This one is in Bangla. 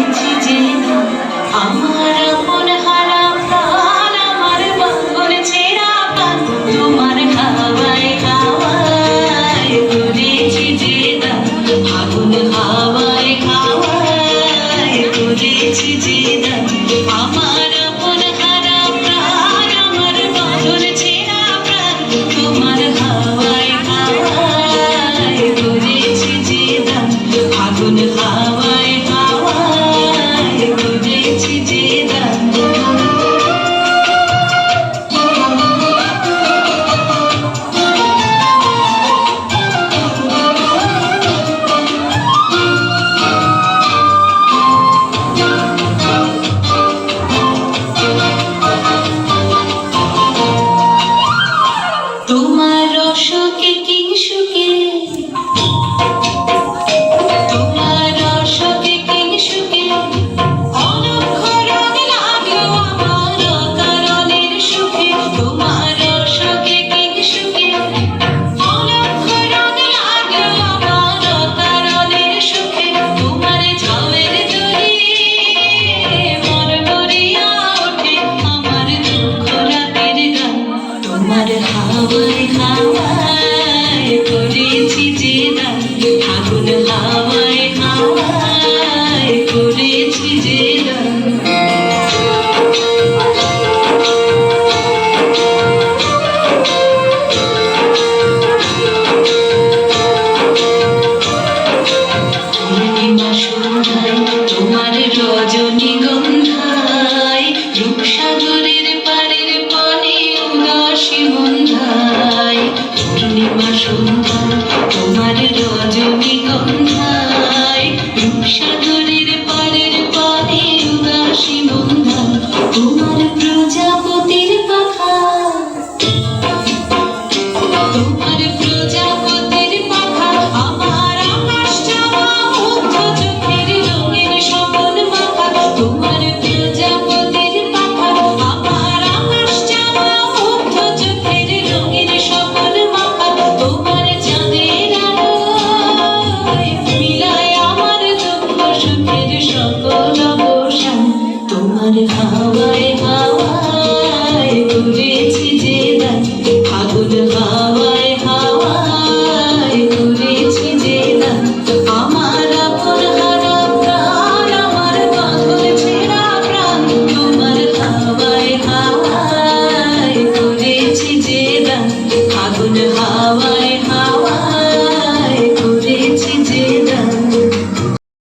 করেছি যে আমার আপন হারা প্রাণ, আমার বাঁধন ছেঁড়া প্রাণ, তোমার হাওয়ায় হাওয়ায় করেছি যে দান, ফাগুন হাওয়ায় হাওয়ায় করেছি যে দান, আমার আপন হারা প্রাণ, আমার বাঁধন ছেঁড়া প্রাণ, তোমার হাওয়ায় হাওয়ায় করেছি যে দান, ফাগুন হাওয়ায় হাওয়ায় করেছি যে দান। তোমার রসকে কিংসুকে, তোমার রসকে কিংসুকে অলক্ষ রঙ লাগলো আমার অকারণের সুখে, তোমার রসকে কিংসুকে অলক্ষ রঙ লাগলো আমার অকারণের সুখে, তোমার ঝাউয়ের দড়ি মন ভরিয়া ওঠে আমার দুঃখ রাতের গান, তোমার হাওয়ায় হাওয়ায় করেছি যে দান, ফাগুন হাওয়ায় হাওয়ায় করেছি যে দান। পূর্ণিমা সন্ধ্যায় তোমার রজনীগন্ধা